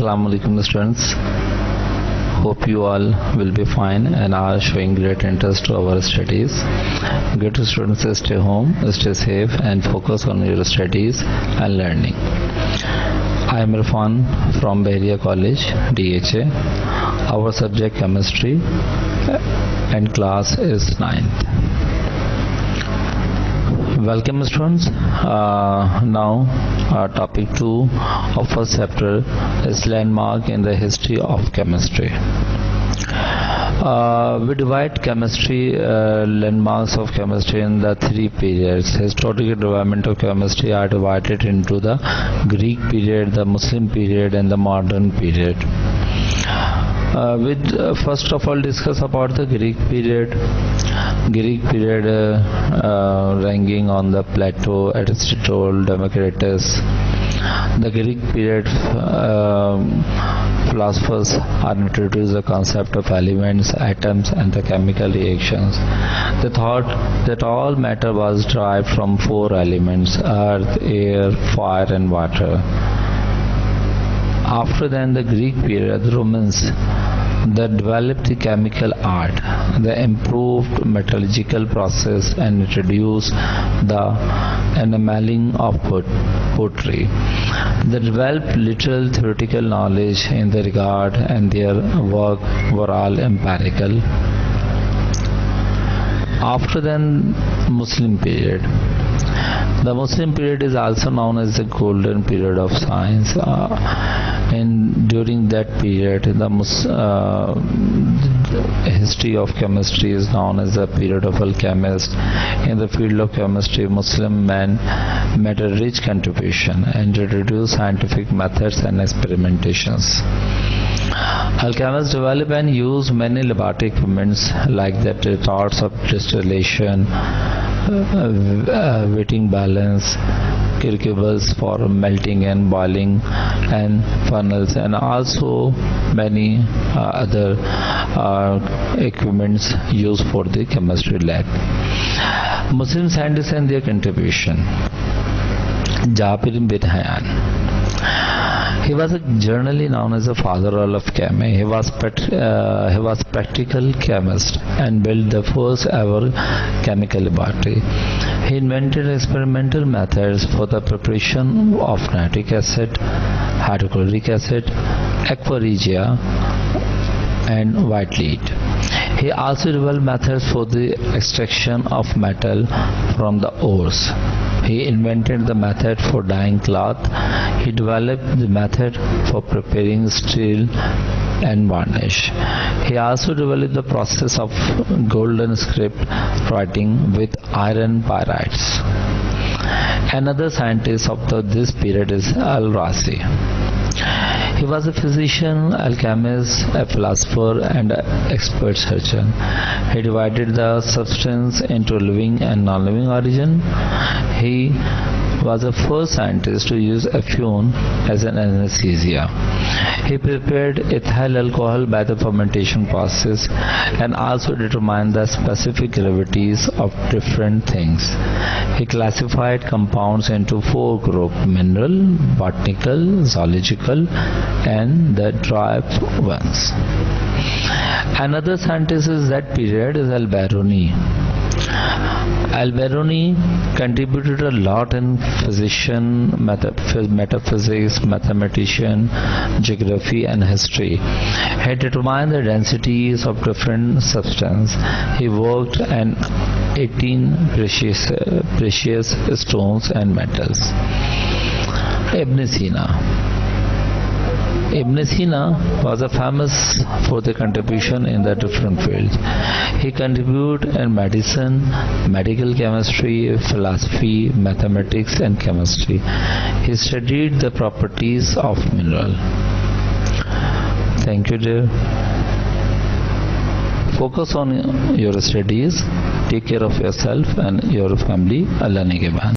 Assalamu alaikum students. Hope you all will be fine and are showing great interest to our studies. Good students, stay home, stay safe and focus on your studies and learning. I am Refund from Bahria College, DHA. Our subject chemistry and class is 9th. Welcome students. Now topic 2 of first chapter is landmark in the history of chemistry. We divide chemistry landmarks of chemistry in the 3 periods. Historical development of chemistry are divided into the Greek period, the Muslim period and the modern period. First of all discuss about the Greek period. Ranking on the Plato, Aristotle, Democritus. The Greek period philosophers are introduced the concept of elements, atoms and the chemical reactions. They thought that all matter was derived from 4 elements: earth, air, fire and water. After then the Greek period, the Romans that developed the chemical art. They improved metallurgical process and introduced the enameling of pottery. They developed little theoretical knowledge in the regard and their work were all empirical. After then Muslim period. The Muslim period is also known as the golden period of science. And during that period, the history of chemistry is known as the period of alchemists. In the field of chemistry, Muslim men made a rich contribution and introduced scientific methods and experimentations. Alchemists developed and used many laboratory equipments like the retards of distillation, weighting balance, crucibles for melting and boiling, and funnels, and also many other equipments used for the chemistry lab. Muslim scientists and their contribution. Jabir bin Hayyan. He was generally known as the father of chemistry. He was practical chemist and built the first ever chemical laboratory. He invented experimental methods for the preparation of nitric acid, hydrochloric acid, aqua regia, and white lead. He also developed methods for the extraction of metal from the ores. He invented the method for dyeing cloth. He developed the method for preparing steel and varnish. He also developed the process of golden script writing with iron pyrites. Another scientist of this period is Al-Razi. He was a physician, alchemist, a philosopher and an expert surgeon. He divided the substance into living and non-living origin. He was the first scientist to use affusion as an anesthesia. He prepared ethyl alcohol by the fermentation process and also determined the specific gravities of different things. He classified compounds into 4 groups: mineral, botanical, zoological and the derived ones. Another scientist in that period is Al-Biruni. Al-Biruni contributed a lot in physics, metaphysics, mathematician, geography and history. He determined the densities of different substances. He worked on 18 precious stones and metals. Ibn Sina. Ibn Sina was famous for the contribution in the different fields. He contributed in medicine, medical chemistry, philosophy, mathematics and chemistry. He studied the properties of mineral. Thank you dear. Focus on your studies. Take care of yourself and your family. Allah Nigeban.